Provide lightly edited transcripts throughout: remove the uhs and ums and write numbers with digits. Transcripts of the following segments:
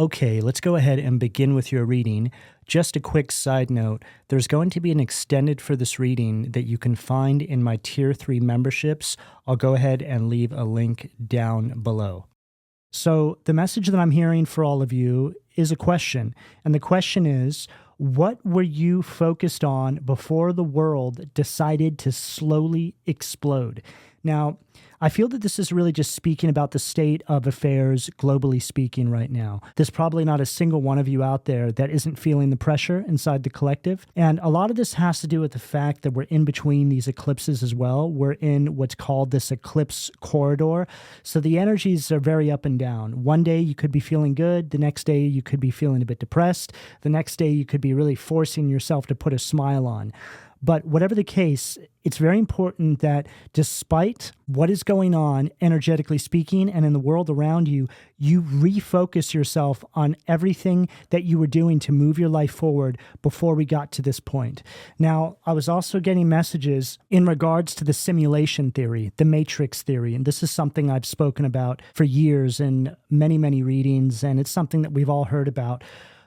Okay, let's go ahead and begin with your reading. Just a quick side note, there's going to be an extended for this reading that you can find in my Tier 3 memberships. I'll go ahead and leave a link down below. So the message that I'm hearing for all of you is a question, and the question is, what were you focused on before the world decided to slowly explode? Now, I feel that this is really just speaking about the state of affairs globally speaking right now. There's probably not a single one of you out there that isn't feeling the pressure inside the collective. And a lot of this has to do with the fact that we're in between these eclipses as well. We're in what's called this eclipse corridor. So the energies are very up and down. One day you could be feeling good. The next day you could be feeling a bit depressed. The next day you could be really forcing yourself to put a smile on. But whatever the case, it's very important that despite what is going on, energetically speaking, and in the world around you, you refocus yourself on everything that you were doing to move your life forward before we got to this point. Now, I was also getting messages in regards to the simulation theory, the matrix theory, and this is something I've spoken about for years in many, many readings, and it's something that we've all heard about.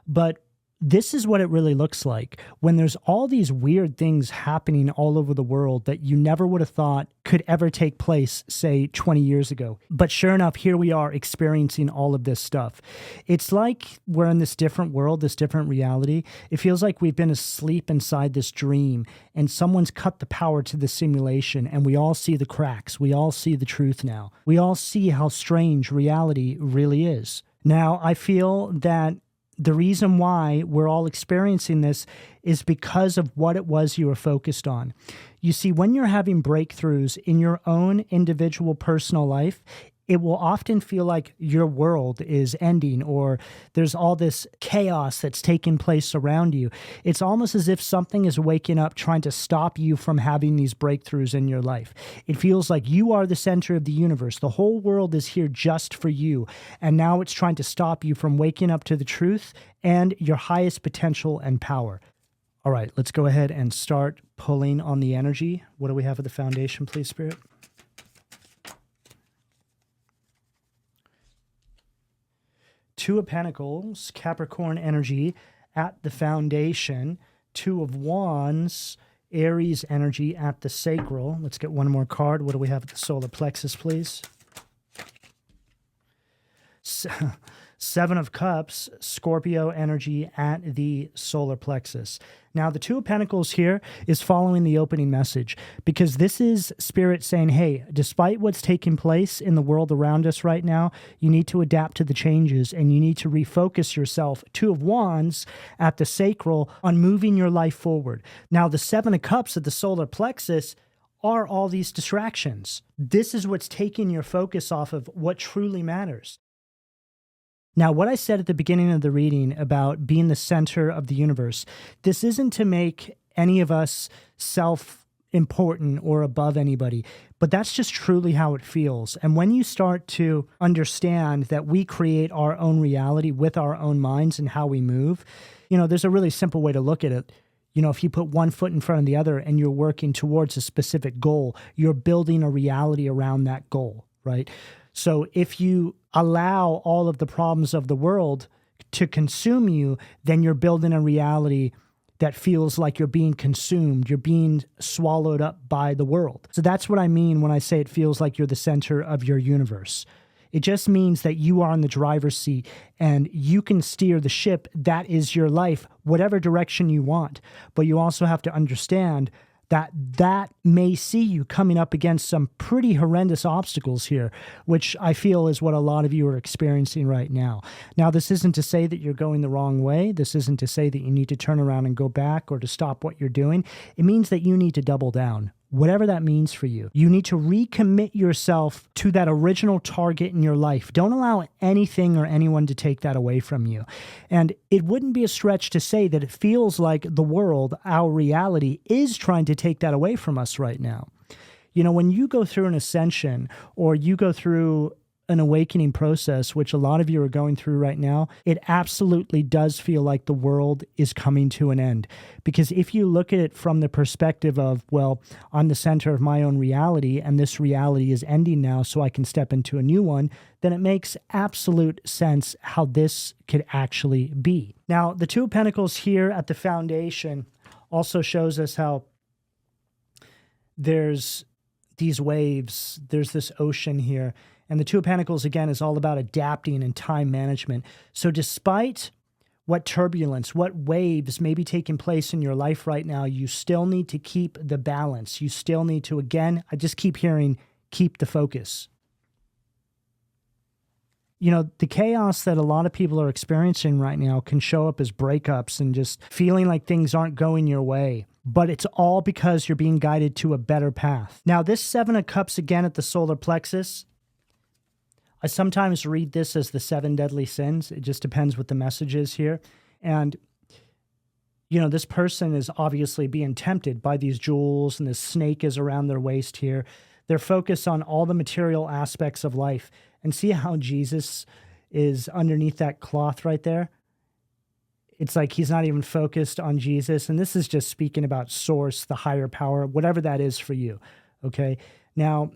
But this is what it really looks like when there's all these weird things happening all over the world that you never would have thought could ever take place, say, 20 years ago. But sure enough, here we are experiencing all of this stuff. It's like we're in this different world, this different reality. It feels like we've been asleep inside this dream and someone's cut the power to the simulation and we all see the cracks. We all see the truth now. We all see how strange reality really is. Now, I feel that the reason why we're all experiencing this is because of what it was you were focused on. You see, when you're having breakthroughs in your own individual personal life, it will often feel like your world is ending or there's all this chaos that's taking place around you. It's almost as if something is waking up trying to stop you from having these breakthroughs in your life. It feels like you are the center of the universe. The whole world is here just for you. And now it's trying to stop you from waking up to the truth and your highest potential and power. All right, let's go ahead and start pulling on the energy. What do we have at the foundation, please, Spirit? Two of Pentacles, Capricorn energy at the foundation. Two of Wands, Aries energy at the sacral. Let's get one more card. What do we have at the solar plexus, please? Seven of Cups, Scorpio energy at the solar plexus. Now, the Two of Pentacles here is following the opening message because this is Spirit saying, hey, despite what's taking place in the world around us right now, you need to adapt to the changes and you need to refocus yourself, Two of Wands at the sacral, on moving your life forward. Now, the Seven of Cups at the solar plexus are all these distractions. This is what's taking your focus off of what truly matters. Now, what I said at the beginning of the reading about being the center of the universe, this isn't to make any of us self-important or above anybody, but that's just truly how it feels. And when you start to understand that we create our own reality with our own minds and how we move, you know, there's a really simple way to look at it. You know, if you put one foot in front of the other and you're working towards a specific goal, you're building a reality around that goal, right? So if you allow all of the problems of the world to consume you, then you're building a reality that feels like you're being consumed, you're being swallowed up by the world. So that's what I mean when I say it feels like you're the center of your universe. It just means that you are in the driver's seat and you can steer the ship that is your life, whatever direction you want. But you also have to understand that may see you coming up against some pretty horrendous obstacles here, which I feel is what a lot of you are experiencing right now. Now, this isn't to say that you're going the wrong way. This isn't to say that you need to turn around and go back or to stop what you're doing. It means that you need to double down. Whatever that means for you, you need to recommit yourself to that original target in your life. Don't allow anything or anyone to take that away from you. And it wouldn't be a stretch to say that it feels like the world, our reality, is trying to take that away from us right now. You know, when you go through an ascension or you go through an awakening process, which a lot of you are going through right now, it absolutely does feel like the world is coming to an end. Because if you look at it from the perspective of, well, I'm the center of my own reality, and this reality is ending now, so I can step into a new one, then it makes absolute sense how this could actually be. Now, the Two of Pentacles here at the foundation also shows us how there's these waves, there's this ocean here. And the Two of Pentacles, again, is all about adapting and time management. So despite what turbulence, what waves may be taking place in your life right now, you still need to keep the balance. You still need to, again, I just keep hearing, keep the focus. You know, the chaos that a lot of people are experiencing right now can show up as breakups and just feeling like things aren't going your way. But it's all because you're being guided to a better path. Now, this Seven of Cups, again, at the solar plexus, I sometimes read this as the 7 deadly sins. It just depends what the message is here. And, you know, this person is obviously being tempted by these jewels, and this snake is around their waist here. They're focused on all the material aspects of life. And see how Jesus is underneath that cloth right there? It's like he's not even focused on Jesus. And this is just speaking about source, the higher power, whatever that is for you. Okay. Now,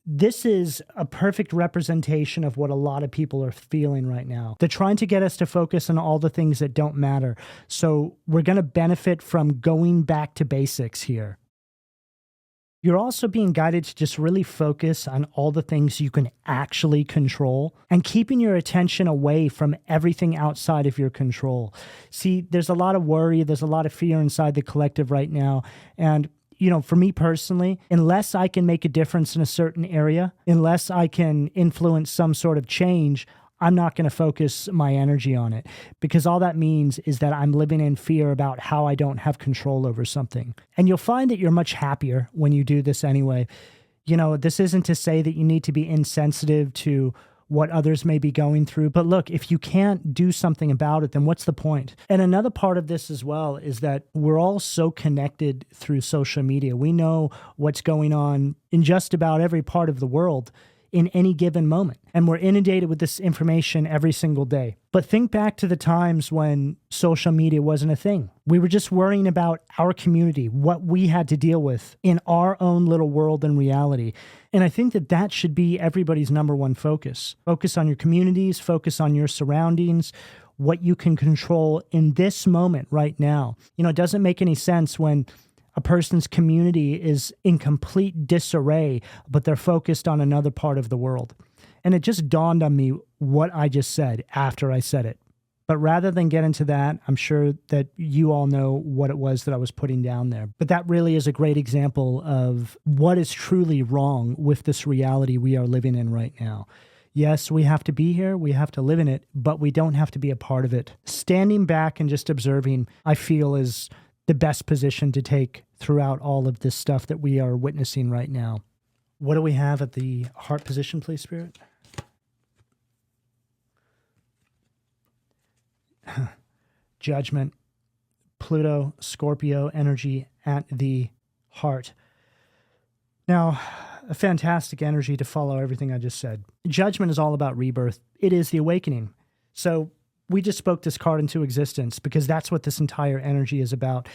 this is a perfect representation of what a lot of people are feeling right now. They're trying to get us to focus on all the things that don't matter. So we're going to benefit from going back to basics here. You're also being guided to just really focus on all the things you can actually control and keeping your attention away from everything outside of your control. See, there's a lot of worry, there's a lot of fear inside the collective right now. And, you know, for me personally, unless I can make a difference in a certain area, unless I can influence some sort of change, I'm not going to focus my energy on it, because all that means is that I'm living in fear about how I don't have control over something. And you'll find that you're much happier when you do this anyway. You know, this isn't to say that you need to be insensitive to what others may be going through. But look, if you can't do something about it, then what's the point? And another part of this as well is that we're all so connected through social media. We know what's going on in just about every part of the world in any given moment. And we're inundated with this information every single day. But think back to the times when social media wasn't a thing. We were just worrying about our community, what we had to deal with in our own little world and reality. And I think that that should be everybody's number one focus. Focus on your communities, focus on your surroundings, what you can control in this moment right now. You know, it doesn't make any sense when a person's community is in complete disarray, but they're focused on another part of the world. And it just dawned on me what I just said after I said it. But rather than get into that, I'm sure that you all know what it was that I was putting down there. But that really is a great example of what is truly wrong with this reality we are living in right now. Yes, we have to be here, we have to live in it, but we don't have to be a part of it. Standing back and just observing, I feel, is the best position to take throughout all of this stuff that we are witnessing right now. What do we have at the heart position, please, Spirit? Judgment, Pluto, Scorpio energy at the heart. Now, a fantastic energy to follow everything I just said. Judgment is all about rebirth. It is the awakening. So we just spoke this card into existence because that's what this entire energy is about.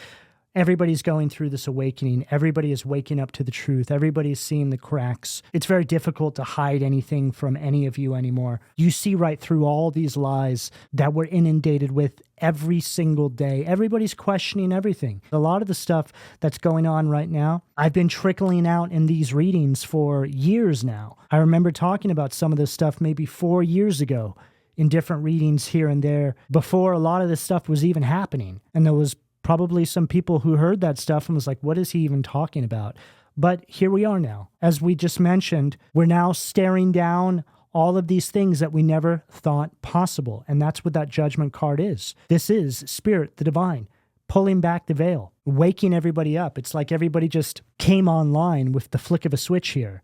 Everybody's going through this awakening. Everybody is waking up to the truth. Everybody's seeing the cracks. It's very difficult to hide anything from any of you anymore. You see right through all these lies that we're inundated with every single day. Everybody's questioning everything. A lot of the stuff that's going on right now, I've been trickling out in these readings for years now. I remember talking about some of this stuff maybe 4 years ago in different readings here and there before a lot of this stuff was even happening. And there was probably some people who heard that stuff and was like, what is he even talking about? But here we are now. As we just mentioned, we're now staring down all of these things that we never thought possible. And that's what that judgment card is. This is Spirit, the divine, pulling back the veil, waking everybody up. It's like everybody just came online with the flick of a switch here.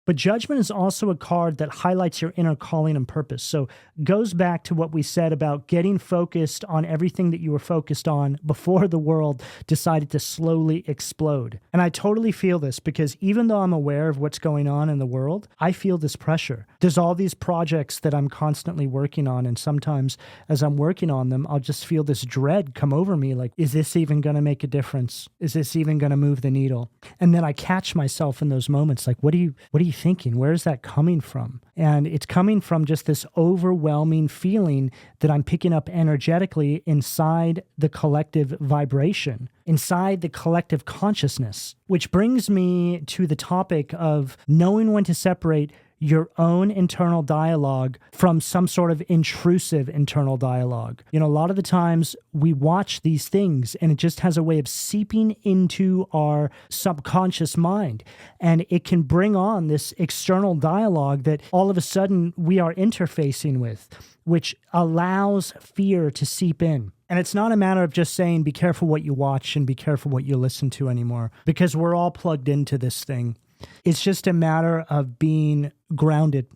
But Judgment is also a card that highlights your inner calling and purpose. So goes back to what we said about getting focused on everything that you were focused on before the world decided to slowly explode. And I totally feel this because even though I'm aware of what's going on in the world, I feel this pressure. There's all these projects that I'm constantly working on, and sometimes as I'm working on them, I'll just feel this dread come over me like, is this even going to make a difference? Is this even going to move the needle? And then I catch myself in those moments like, what are you thinking? Where is that coming from? And it's coming from just this overwhelming feeling that I'm picking up energetically inside the collective vibration, inside the collective consciousness, which brings me to the topic of knowing when to separate your own internal dialogue from some sort of intrusive internal dialogue. You know, a lot of the times we watch these things and it just has a way of seeping into our subconscious mind. And it can bring on this external dialogue that all of a sudden we are interfacing with, which allows fear to seep in. And it's not a matter of just saying, be careful what you watch and be careful what you listen to anymore, because we're all plugged into this thing. It's just a matter of being grounded,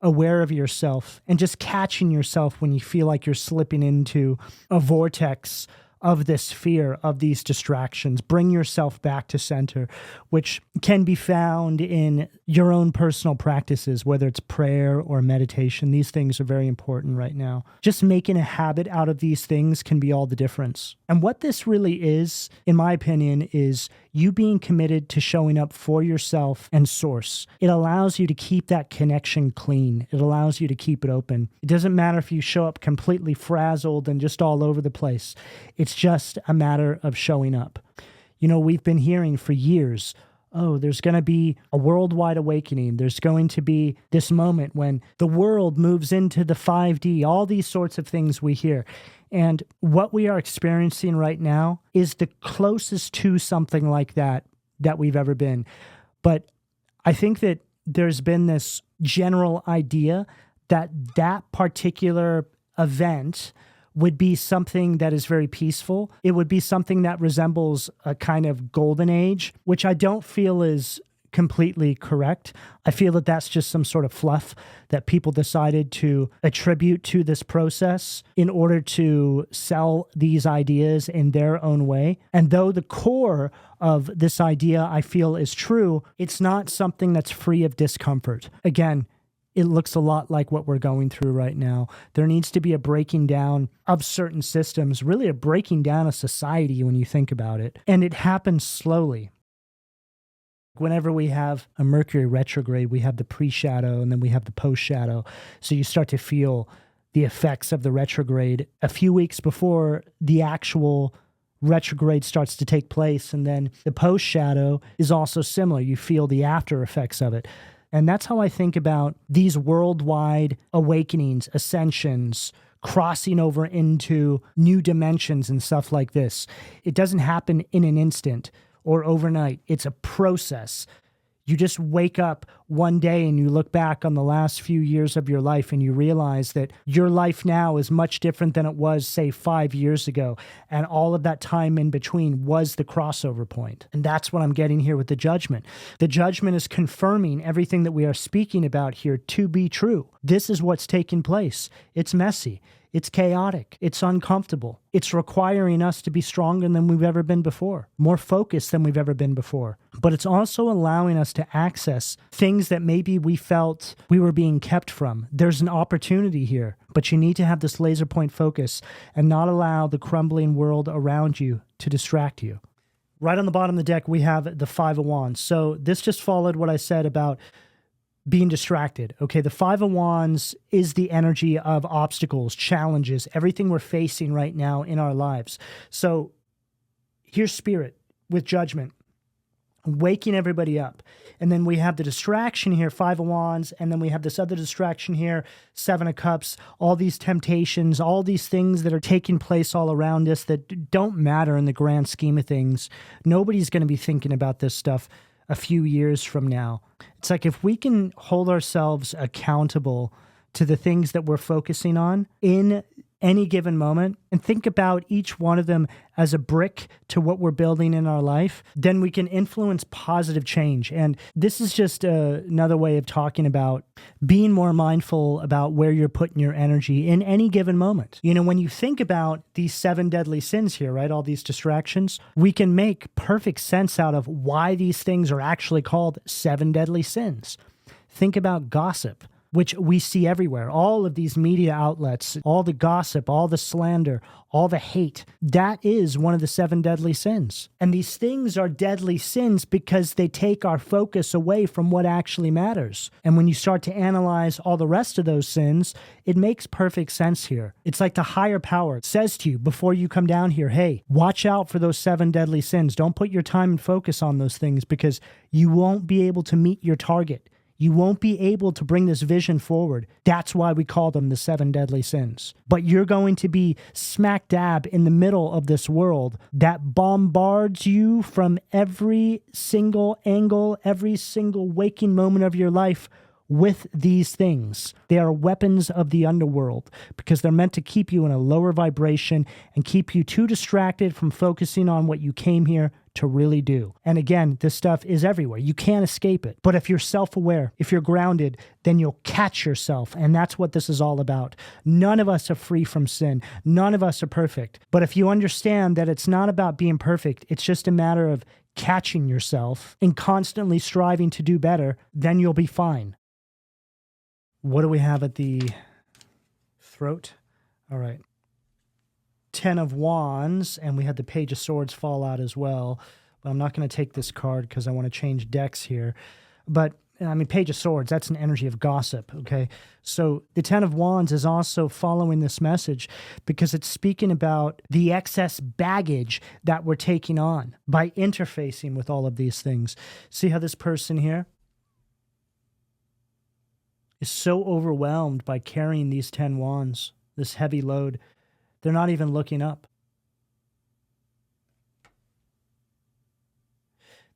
aware of yourself, and just catching yourself when you feel like you're slipping into a vortex of this fear, of these distractions. Bring yourself back to center, which can be found in your own personal practices, whether it's prayer or meditation. These things are very important right now. Just making a habit out of these things can be all the difference. And what this really is, in my opinion, is you being committed to showing up for yourself and source. It allows you to keep that connection clean. It allows you to keep it open. It doesn't matter if you show up completely frazzled and just all over the place. It's just a matter of showing up. You know, we've been hearing for years, oh, there's going to be a worldwide awakening. There's going to be this moment when the world moves into the 5D, all these sorts of things we hear. And what we are experiencing right now is the closest to something like that we've ever been. But I think that there's been this general idea that that particular event would be something that is very peaceful. It would be something that resembles a kind of golden age, which I don't feel is completely correct. I feel that that's just some sort of fluff that people decided to attribute to this process in order to sell these ideas in their own way. And though the core of this idea I feel is true, it's not something that's free of discomfort. Again, it looks a lot like what we're going through right now. There needs to be a breaking down of certain systems, really a breaking down of society when you think about it. And it happens slowly. Whenever we have a Mercury retrograde, we have the pre-shadow and then we have the post-shadow. So you start to feel the effects of the retrograde a few weeks before the actual retrograde starts to take place. And then the post-shadow is also similar. You feel the after effects of it. And that's how I think about these worldwide awakenings, ascensions, crossing over into new dimensions and stuff like this. It doesn't happen in an instant or overnight. It's a process. You just wake up one day and you look back on the last few years of your life and you realize that your life now is much different than it was, say, 5 years ago. And all of that time in between was the crossover point. And that's what I'm getting here with the judgment. The judgment is confirming everything that we are speaking about here to be true. This is what's taking place. It's messy. It's chaotic. It's uncomfortable. It's requiring us to be stronger than we've ever been before, more focused than we've ever been before. But it's also allowing us to access things that maybe we felt we were being kept from. There's an opportunity here, but you need to have this laser point focus and not allow the crumbling world around you to distract you. Right on the bottom of the deck, we have the Five of Wands. So this just followed what I said about being distracted. Okay, the Five of Wands is the energy of obstacles, challenges, everything we're facing right now in our lives. So here's Spirit with Judgment, waking everybody up. And then we have the distraction here, Five of Wands, and then we have this other distraction here, Seven of Cups, all these temptations, all these things that are taking place all around us that don't matter in the grand scheme of things. Nobody's going to be thinking about this stuff a few years from now. It's like if we can hold ourselves accountable to the things that we're focusing on in any given moment and think about each one of them as a brick to what we're building in our life, then we can influence positive change. And this is just another way of talking about being more mindful about where you're putting your energy in any given moment. You know, when you think about these 7 deadly sins here, right, all these distractions, we can make perfect sense out of why these things are actually called 7 deadly sins. Think about gossip, which we see everywhere. All of these media outlets, all the gossip, all the slander, all the hate, that is one of the 7 deadly sins. And these things are deadly sins because they take our focus away from what actually matters. And when you start to analyze all the rest of those sins, it makes perfect sense here. It's like the higher power says to you before you come down here, hey, watch out for those 7 deadly sins. Don't put your time and focus on those things because you won't be able to meet your target. You won't be able to bring this vision forward. That's why we call them the 7 deadly sins. But you're going to be smack dab in the middle of this world that bombards you from every single angle, every single waking moment of your life with these things. They are weapons of the underworld because they're meant to keep you in a lower vibration and keep you too distracted from focusing on what you came here to really do. And again, this stuff is everywhere. You can't escape it. But if you're self-aware, if you're grounded, then you'll catch yourself. And that's what this is all about. None of us are free from sin. None of us are perfect. But if you understand that it's not about being perfect, it's just a matter of catching yourself and constantly striving to do better, then you'll be fine. What do we have at the throat? All right. 10 of Wands, and we had the Page of Swords fall out as well. But I'm not going to take this card because I want to change decks here. But, I mean, Page of Swords, that's an energy of gossip, okay? So the 10 of Wands is also following this message because it's speaking about the excess baggage that we're taking on by interfacing with all of these things. See how this person here is so overwhelmed by carrying these 10 wands, this heavy load. They're not even looking up.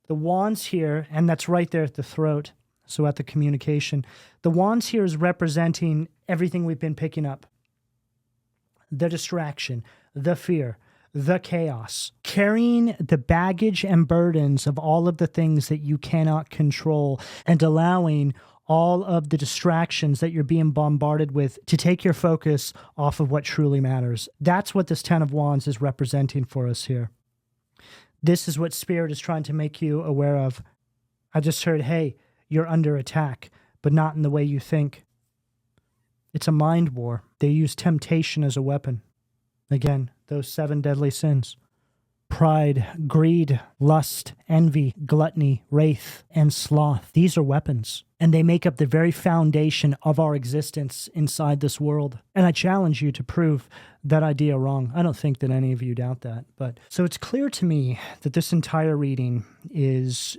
The wands here, and that's right there at the throat, so at the communication. The wands here is representing everything we've been picking up. The distraction, the fear, the chaos, carrying the baggage and burdens of all of the things that you cannot control and allowing all of the distractions that you're being bombarded with to take your focus off of what truly matters. That's what this 10 of Wands is representing for us here. This is what Spirit is trying to make you aware of. I just heard, hey, you're under attack, but not in the way you think. It's a mind war. They use temptation as a weapon. Again, those 7 deadly sins. Pride, greed, lust, envy, gluttony, wrath, and sloth. These are weapons, and they make up the very foundation of our existence inside this world. And I challenge you to prove that idea wrong. I don't think that any of you doubt that. But so it's clear to me that this entire reading is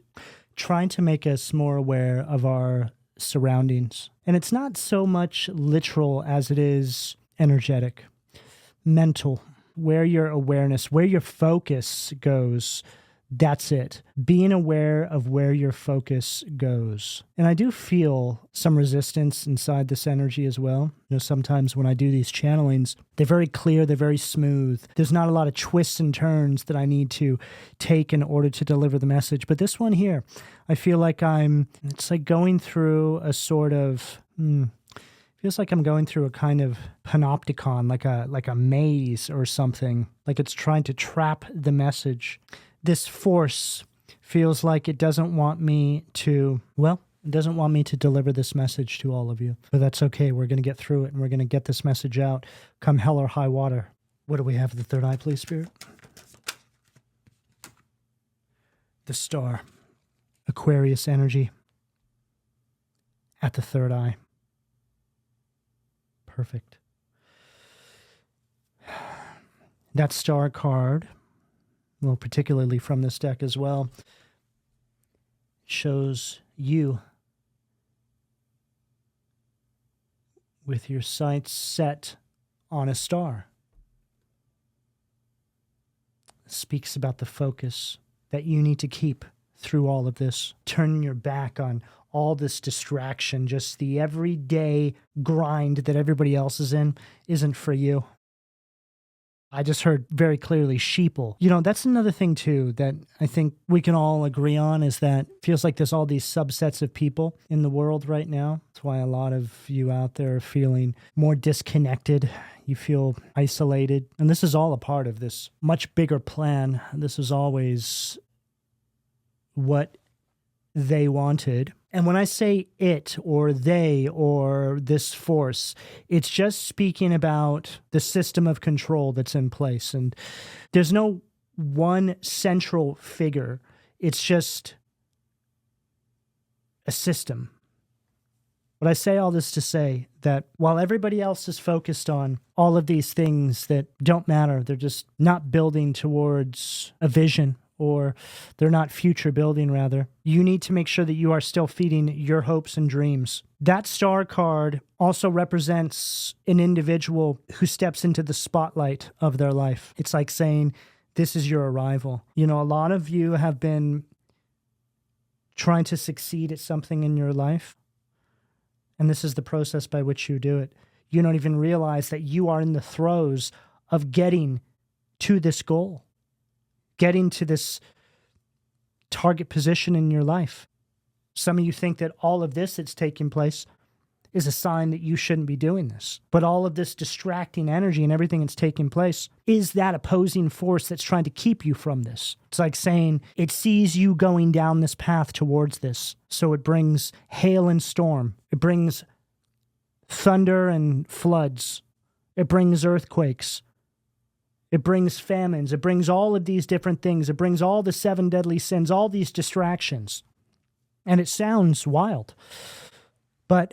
trying to make us more aware of our surroundings. And it's not so much literal as it is energetic, mental. Where your awareness, where your focus goes, that's it. Being aware of where your focus goes. And I do feel some resistance inside this energy as well. You know, sometimes when I do these channelings, they're very clear, they're very smooth. There's not a lot of twists and turns that I need to take in order to deliver the message. But this one here, I feel like it's like going through a sort of, feels like I'm going through a kind of panopticon, like a maze or something, like it's trying to trap the message. This force feels like it doesn't want me to, it doesn't want me to deliver this message to all of you. But that's okay. We're going to get through it, and we're going to get this message out, come hell or high water. What do we have at the third eye, please, Spirit? The star. Aquarius energy at the third eye. Perfect. That star card, well, particularly from this deck as well, shows you with your sights set on a star. It speaks about the focus that you need to keep through all of this. Turn your back on all this distraction, just the everyday grind that everybody else is in, isn't for you. I just heard very clearly sheeple. That's another thing too that I think we can all agree on is that it feels like there's all these subsets of people in the world right now. That's why a lot of you out there are feeling more disconnected. You feel isolated. And this is all a part of this much bigger plan. This is always what they wanted. And when I say it or they or this force, it's just speaking about the system of control that's in place. And there's no one central figure. It's just a system. But I say all this to say that while everybody else is focused on all of these things that don't matter, they're just not building towards a vision, or they're not future building, rather. You need to make sure that you are still feeding your hopes and dreams. That star card also represents an individual who steps into the spotlight of their life. It's like saying, this is your arrival. A lot of you have been trying to succeed at something in your life, and this is the process by which you do it. You don't even realize that you are in the throes of getting to this goal, getting to this target position in your life. Some of you think that all of this that's taking place is a sign that you shouldn't be doing this. But all of this distracting energy and everything that's taking place is that opposing force that's trying to keep you from this. It's like saying it sees you going down this path towards this. So it brings hail and storm. It brings thunder and floods. It brings earthquakes. It brings famines. It brings all of these different things. It brings all the 7 deadly sins, all these distractions. And it sounds wild. But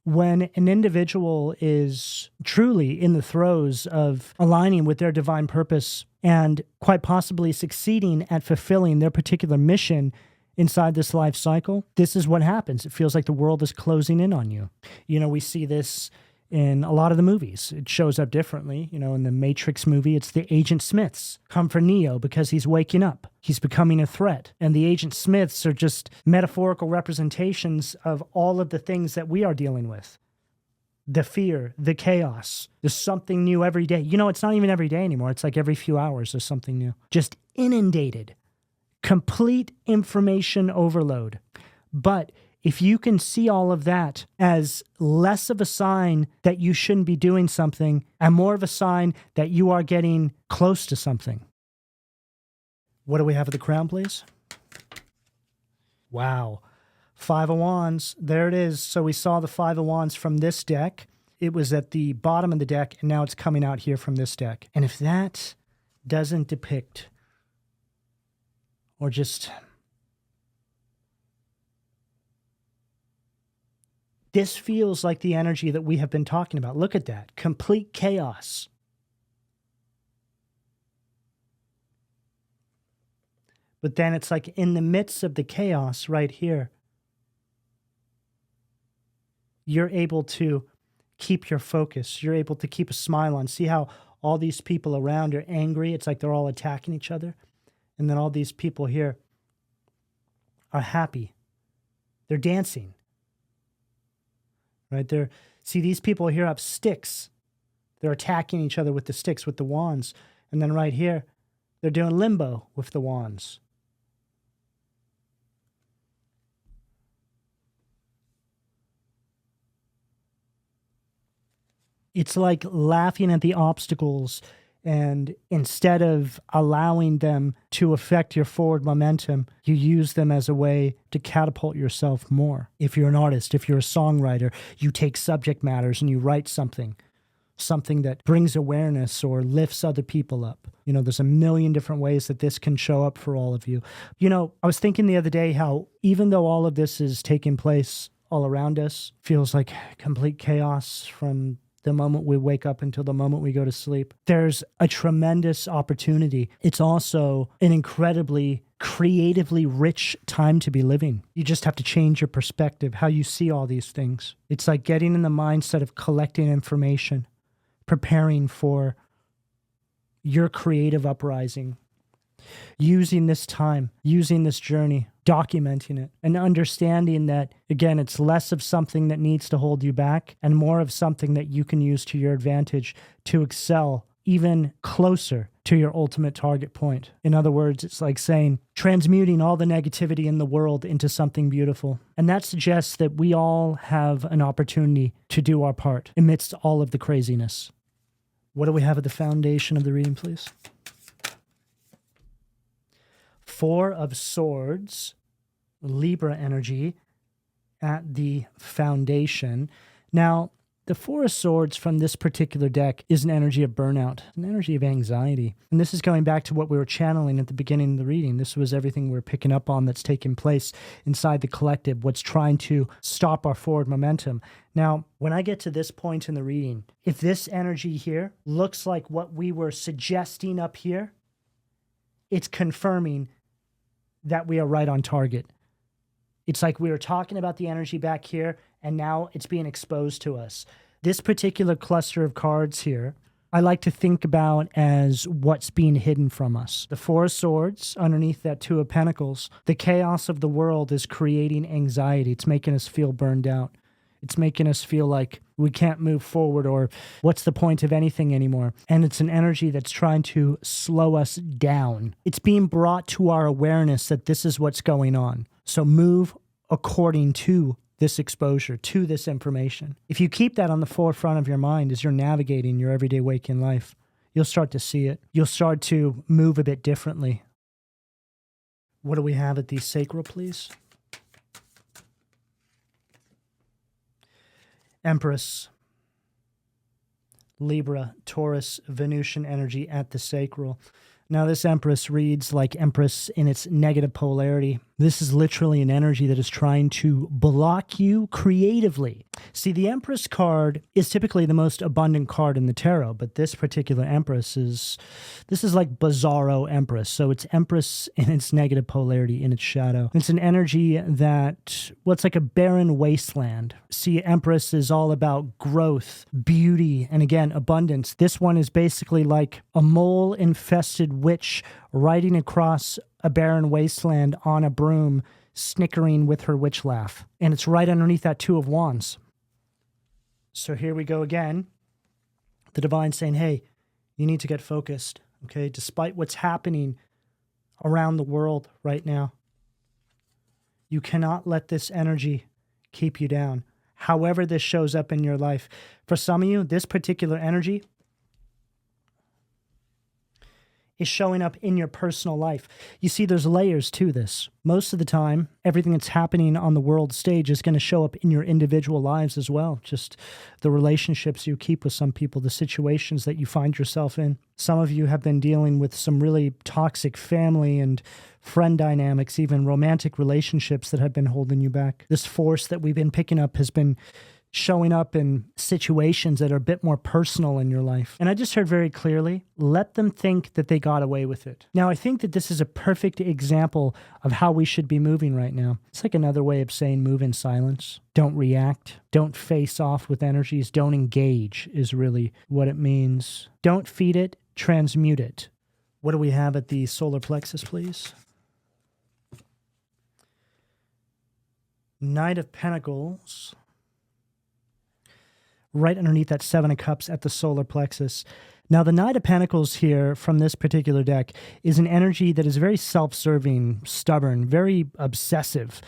when an individual is truly in the throes of aligning with their divine purpose and quite possibly succeeding at fulfilling their particular mission inside this life cycle, this is what happens. It feels like the world is closing in on you. We see this in a lot of the movies. It shows up differently. In the Matrix movie, it's the Agent Smiths come for Neo because he's waking up. He's becoming a threat. And the Agent Smiths are just metaphorical representations of all of the things that we are dealing with. The fear, the chaos. There's something new every day. It's not even every day anymore. It's like every few hours there's something new. Just inundated. Complete information overload. But if you can see all of that as less of a sign that you shouldn't be doing something and more of a sign that you are getting close to something. What do we have at the crown, please? Wow. 5 of Wands. There it is. So we saw the 5 of Wands from this deck. It was at the bottom of the deck, and now it's coming out here from this deck. And if that doesn't depict or just... This feels like the energy that we have been talking about. Look at that. Complete chaos. But then it's like in the midst of the chaos right here, you're able to keep your focus. You're able to keep a smile on. See how all these people around are angry? It's like they're all attacking each other. And then all these people here are happy. They're dancing. Right there. See, these people here have sticks. They're attacking each other with the sticks, with the wands. And then right here, they're doing limbo with the wands. It's like laughing at the obstacles, and instead of allowing them to affect your forward momentum, you use them as a way to catapult yourself more. If you're an artist, if you're a songwriter, you take subject matters and you write something that brings awareness or lifts other people up. There's a million different ways that this can show up for all of you. I was thinking the other day how even though all of this is taking place all around us, feels like complete chaos from the moment we wake up until the moment we go to sleep, there's a tremendous opportunity. It's also an incredibly creatively rich time to be living. You just have to change your perspective, how you see all these things. It's like getting in the mindset of collecting information, preparing for your creative uprising, using this time, using this journey, documenting it, and understanding that, again, it's less of something that needs to hold you back and more of something that you can use to your advantage to excel even closer to your ultimate target point. In other words, it's like saying transmuting all the negativity in the world into something beautiful. And that suggests that we all have an opportunity to do our part amidst all of the craziness. What do we have at the foundation of the reading, please? Four of Swords, Libra energy at the foundation. Now, the Four of Swords from this particular deck is an energy of burnout, an energy of anxiety. And this is going back to what we were channeling at the beginning of the reading. This was everything we were picking up on that's taking place inside the collective, what's trying to stop our forward momentum. Now, when I get to this point in the reading, if this energy here looks like what we were suggesting up here, it's confirming that we are right on target. It's like we were talking about the energy back here, and now it's being exposed to us. This particular cluster of cards here, I like to think about as what's being hidden from us. The Four of Swords underneath that Two of Pentacles. The chaos of the world is creating anxiety. It's making us feel burned out. It's making us feel like we can't move forward, or what's the point of anything anymore? And it's an energy that's trying to slow us down. It's being brought to our awareness that this is what's going on. So move according to this exposure, to this information. If you keep that on the forefront of your mind as you're navigating your everyday waking life, you'll start to see it. You'll start to move a bit differently. What do we have at the sacral, please? Empress, Libra, Taurus, Venusian energy at the sacral. Now, this Empress reads like Empress in its negative polarity. This is literally an energy that is trying to block you creatively. See, the Empress card is typically the most abundant card in the tarot, but this particular Empress is like Bizarro Empress. So it's Empress in its negative polarity, in its shadow. It's an energy that, well, it's like a barren wasteland. See, Empress is all about growth, beauty, and again, abundance. This one is basically like a mole-infested witch riding across a barren wasteland on a broom, snickering with her witch laugh. And it's right underneath that Two of Wands. So here we go again. The divine saying, hey, you need to get focused, okay? Despite what's happening around the world right now, you cannot let this energy keep you down. However this shows up in your life. For some of you, this particular energy is showing up in your personal life. You see, there's layers to this. Most of the time, everything that's happening on the world stage is going to show up in your individual lives as well. Just the relationships you keep with some people, the situations that you find yourself in. Some of you have been dealing with some really toxic family and friend dynamics, even romantic relationships that have been holding you back. This force that we've been picking up has been showing up in situations that are a bit more personal in your life. And I just heard very clearly, let them think that they got away with it. Now, I think that this is a perfect example of how we should be moving right now. It's like another way of saying move in silence. Don't react. Don't face off with energies. Don't engage is really what it means. Don't feed it, transmute it. What do we have at the solar plexus, please? Knight of Pentacles. Right underneath that Seven of Cups at the solar plexus. Now, the Knight of Pentacles here from this particular deck is an energy that is very self-serving, stubborn, very obsessive.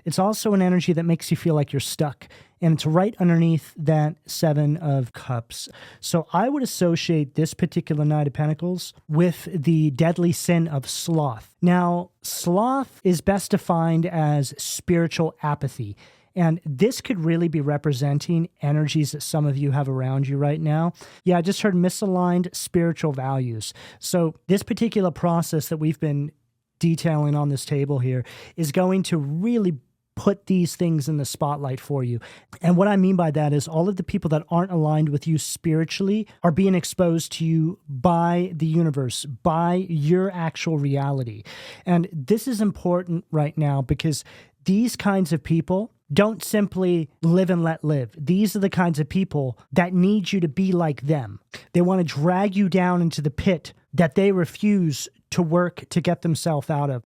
It's also an energy that makes you feel like you're stuck, and it's right underneath that Seven of Cups. So I would associate this particular Knight of Pentacles with the deadly sin of sloth. Now, sloth is best defined as spiritual apathy. And this could really be representing energies that some of you have around you right now. Yeah, I just heard misaligned spiritual values. So this particular process that we've been detailing on this table here is going to really put these things in the spotlight for you. And what I mean by that is all of the people that aren't aligned with you spiritually are being exposed to you by the universe, by your actual reality. And this is important right now because these kinds of people don't simply live and let live. These are the kinds of people that need you to be like them. They want to drag you down into the pit that they refuse to work to get themselves out of.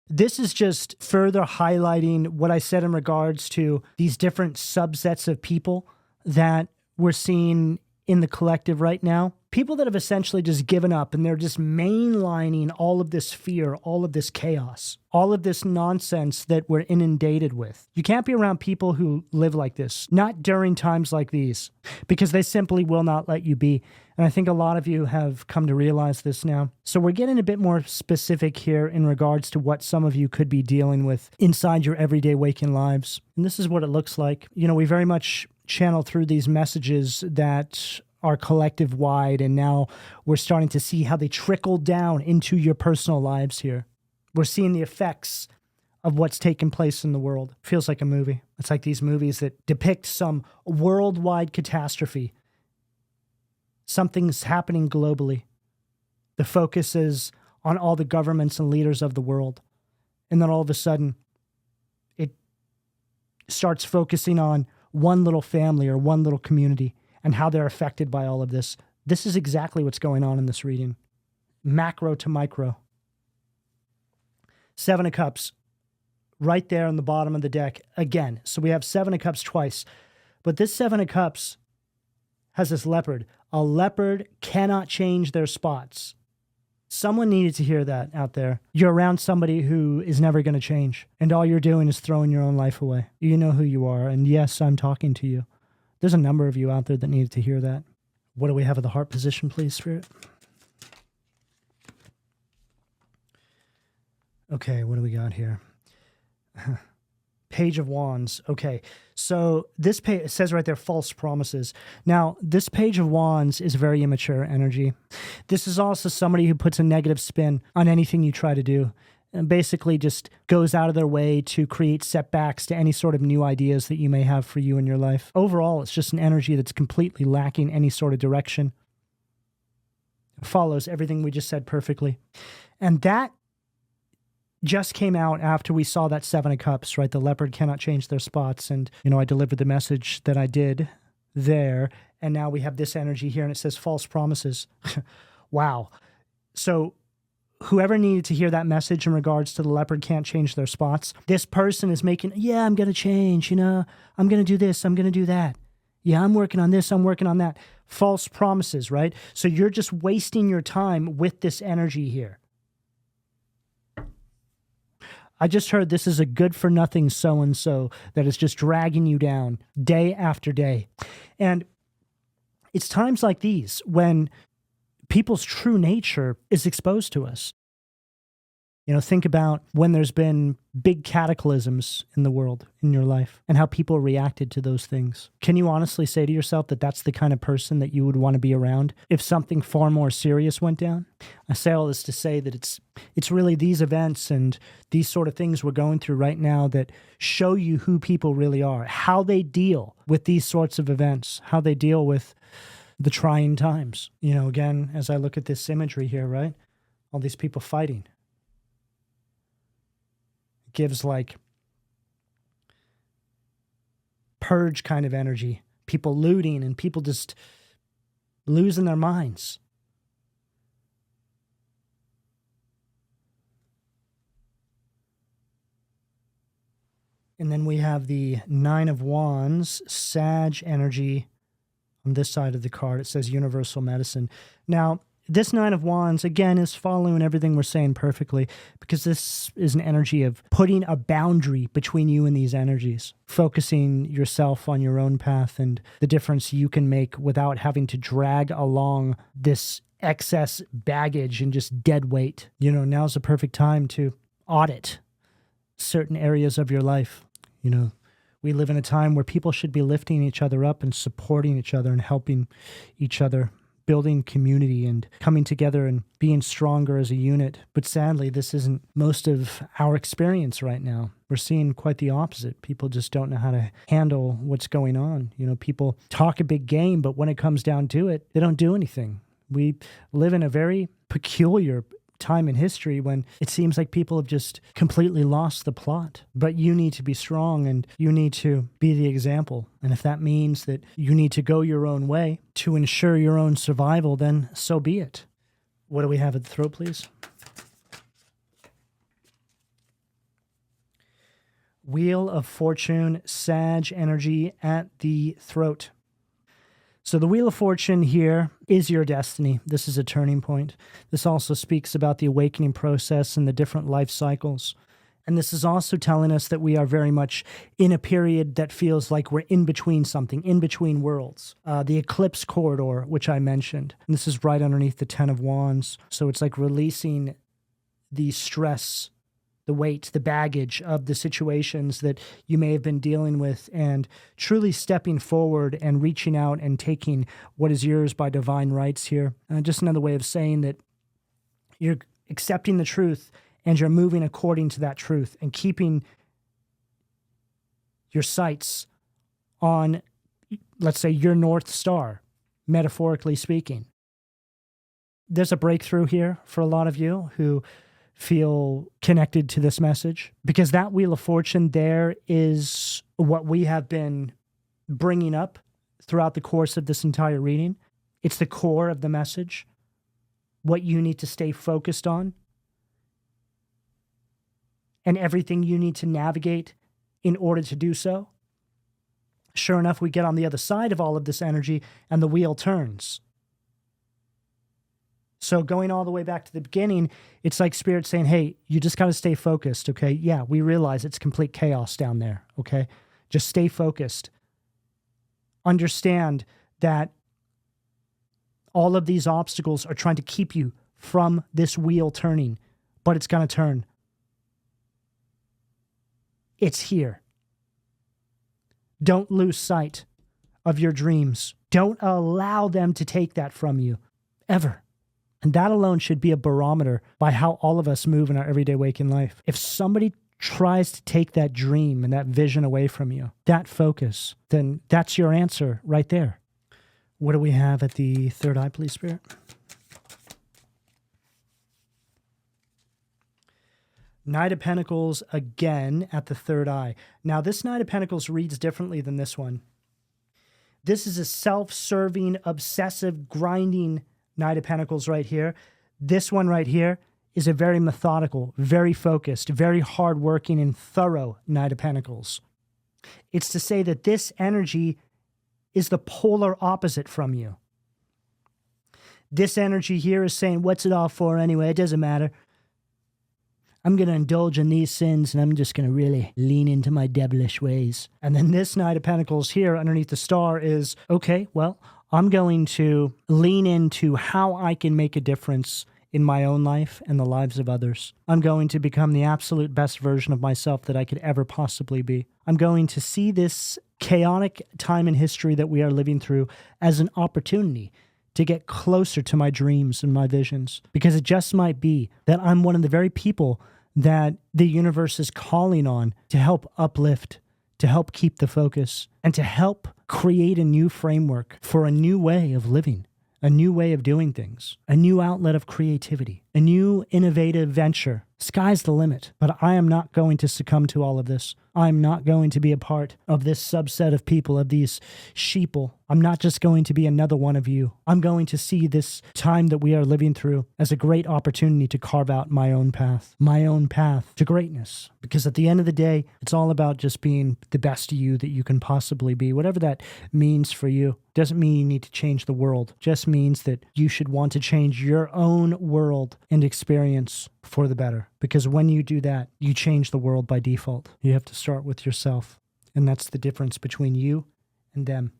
This is just further highlighting what I said in regards to these different subsets of people that we're seeing in the collective right now. People that have essentially just given up and they're just mainlining all of this fear, all of this chaos, all of this nonsense that we're inundated with. You can't be around people who live like this, not during times like these, because they simply will not let you be. And I think a lot of you have come to realize this now. So we're getting a bit more specific here in regards to what some of you could be dealing with inside your everyday waking lives. And this is what it looks like. You know, we very much channel through these messages that are collective wide, and now we're starting to see how they trickle down into your personal lives here. We're seeing the effects of what's taking place in the world. Feels like a movie. It's like these movies that depict some worldwide catastrophe. Something's happening globally. The focus is on all the governments and leaders of the world. And then all of a sudden, it starts focusing on one little family or one little community and how they're affected by all of this. This is exactly what's going on in this reading. Macro to micro. Seven of Cups, right there on the bottom of the deck again. So we have Seven of Cups twice. But this Seven of Cups has this leopard. A leopard cannot change their spots. Someone needed to hear that out there. You're around somebody who is never going to change, and all you're doing is throwing your own life away. You know who you are, and yes, I'm talking to you. There's a number of you out there that needed to hear that. What do we have at the heart position, please, Spirit? Okay, what do we got here? Page of Wands. Okay, so this page, it says right there, false promises. Now, this Page of Wands is very immature energy. This is also somebody who puts a negative spin on anything you try to do, and basically just goes out of their way to create setbacks to any sort of new ideas that you may have for you in your life. Overall, it's just an energy that's completely lacking any sort of direction. It follows everything we just said perfectly. And that just came out after we saw that Seven of Cups, right? The leopard cannot change their spots. And, you know, I delivered the message that I did there. And now we have this energy here and it says false promises. Wow. So whoever needed to hear that message in regards to the leopard can't change their spots, this person is making, yeah, I'm going to change, you know, I'm going to do this, I'm going to do that. Yeah, I'm working on this, I'm working on that. False promises, right? So you're just wasting your time with this energy here. I just heard this is a good-for-nothing so-and-so that is just dragging you down day after day. And it's times like these when people's true nature is exposed to us. You know, think about when there's been big cataclysms in the world, in your life, and how people reacted to those things. Can you honestly say to yourself that that's the kind of person that you would want to be around if something far more serious went down? I say all this to say that it's really these events and these sort of things we're going through right now that show you who people really are, how they deal with these sorts of events, how they deal with the trying times. You know, again, as I look at this imagery here, right? All these people fighting. It gives like purge kind of energy. People looting and people just losing their minds. And then we have the Nine of Wands, Sag energy. On this side of the card, it says universal medicine. Now, this Nine of Wands, again, is following everything we're saying perfectly because this is an energy of putting a boundary between you and these energies, focusing yourself on your own path and the difference you can make without having to drag along this excess baggage and just dead weight. You know, now's the perfect time to audit certain areas of your life. You know, we live in a time where people should be lifting each other up and supporting each other and helping each other, building community and coming together and being stronger as a unit. But sadly, this isn't most of our experience right now. We're seeing quite the opposite. People just don't know how to handle what's going on. You know, people talk a big game, but when it comes down to it, they don't do anything. We live in a very peculiar time in history when it seems like people have just completely lost the plot. But you need to be strong and you need to be the example. And if that means that you need to go your own way to ensure your own survival, then so be it. What do we have at the throat, please? Wheel of Fortune, Sag energy at the throat. So the Wheel of Fortune here is your destiny. This is a turning point. This also speaks about the awakening process and the different life cycles. And this is also telling us that we are very much in a period that feels like we're in between something, in between worlds. The eclipse corridor, which I mentioned, and this is right underneath the Ten of Wands. So it's like releasing the stress, the weight, the baggage of the situations that you may have been dealing with, and truly stepping forward and reaching out and taking what is yours by divine rights here. Just another way of saying that you're accepting the truth and you're moving according to that truth and keeping your sights on, let's say, your North Star, metaphorically speaking. There's a breakthrough here for a lot of you who feel connected to this message, because that Wheel of Fortune there is what we have been bringing up throughout the course of this entire reading. It's the core of the message, what you need to stay focused on, and everything you need to navigate in order to do so. Sure enough, we get on the other side of all of this energy and the wheel turns. So going all the way back to the beginning, it's like Spirit saying, hey, you just got to stay focused, okay? Yeah, we realize it's complete chaos down there, okay? Just stay focused. Understand that all of these obstacles are trying to keep you from this wheel turning, but it's going to turn. It's here. Don't lose sight of your dreams. Don't allow them to take that from you, ever. And that alone should be a barometer by how all of us move in our everyday waking life. If somebody tries to take that dream and that vision away from you, that focus, then that's your answer right there. What do we have at the third eye, please, Spirit? Knight of Pentacles again at the third eye. Now, this Knight of Pentacles reads differently than this one. This is a self-serving, obsessive, grinding Knight of Pentacles right here. This one right here is a very methodical, very focused, very hardworking and thorough Knight of Pentacles. It's to say that this energy is the polar opposite from you. This energy here is saying, what's it all for anyway? It doesn't matter. I'm going to indulge in these sins and I'm just going to really lean into my devilish ways. And then this Knight of Pentacles here underneath the star is, okay, well, I'm going to lean into how I can make a difference in my own life and the lives of others. I'm going to become the absolute best version of myself that I could ever possibly be. I'm going to see this chaotic time in history that we are living through as an opportunity to get closer to my dreams and my visions, because it just might be that I'm one of the very people that the universe is calling on to help uplift, to help keep the focus, and to help create a new framework for a new way of living, a new way of doing things, a new outlet of creativity, a new innovative venture. Sky's the limit, but I am not going to succumb to all of this. I'm not going to be a part of this subset of people, of these sheeple. I'm not just going to be another one of you. I'm going to see this time that we are living through as a great opportunity to carve out my own path to greatness. Because at the end of the day, it's all about just being the best you that you can possibly be, whatever that means for you. Doesn't mean you need to change the world. Just means that you should want to change your own world and experience for the better. Because when you do that, you change the world by default. You have to start with yourself. And that's the difference between you and them.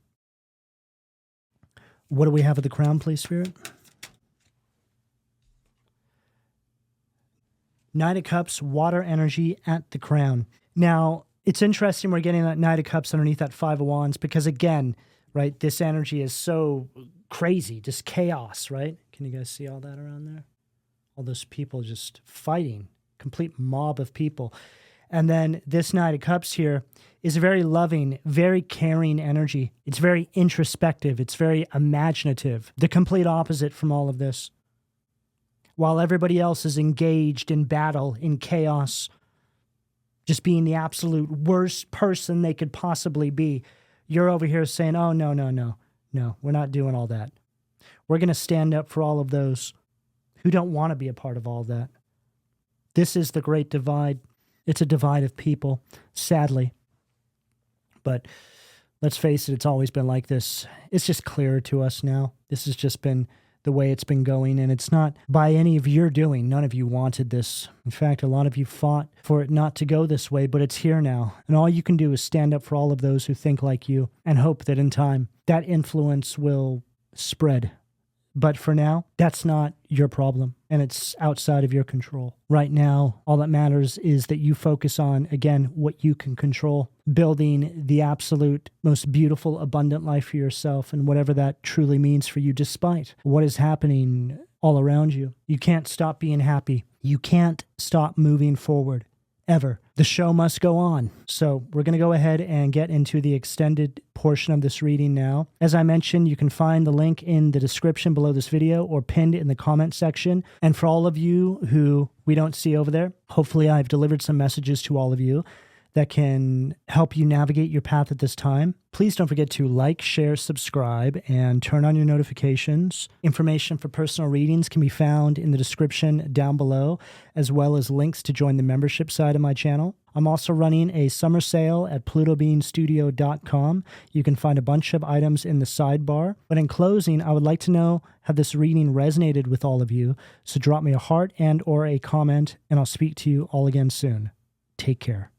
What do we have at the crown, please, Spirit? Knight of Cups, water energy at the crown. Now, it's interesting we're getting that Knight of Cups underneath that Five of Wands because, again, right, this energy is so crazy, just chaos, right? Can you guys see all that around there? All those people just fighting, complete mob of people. And then this Knight of Cups here is a very loving, very caring energy. It's very introspective. It's very imaginative. The complete opposite from all of this. While everybody else is engaged in battle, in chaos, just being the absolute worst person they could possibly be, you're over here saying, oh, no, we're not doing all that. We're going to stand up for all of those who don't want to be a part of all that. This is the great divide. It's a divide of people, sadly. But let's face it, it's always been like this. It's just clearer to us now. This has just been the way it's been going, and it's not by any of your doing. None of you wanted this. In fact, a lot of you fought for it not to go this way, but it's here now. And all you can do is stand up for all of those who think like you and hope that in time that influence will spread. But for now, that's not your problem, and it's outside of your control. Right now, all that matters is that you focus on, again, what you can control, building the absolute most beautiful, abundant life for yourself, and whatever that truly means for you, despite what is happening all around you. You can't stop being happy. You can't stop moving forward. Ever. The show must go on. So we're going to go ahead and get into the extended portion of this reading now. As I mentioned, you can find the link in the description below this video or pinned in the comment section. And for all of you who we don't see over there, hopefully I've delivered some messages to all of you that can help you navigate your path at this time. Please don't forget to like, share, subscribe, and turn on your notifications. Information for personal readings can be found in the description down below, as well as links to join the membership side of my channel. I'm also running a summer sale at PLUTOBEANstudio.com. You can find a bunch of items in the sidebar. But in closing, I would like to know, have this reading resonated with all of you? So drop me a heart and or a comment, and I'll speak to you all again soon. Take care.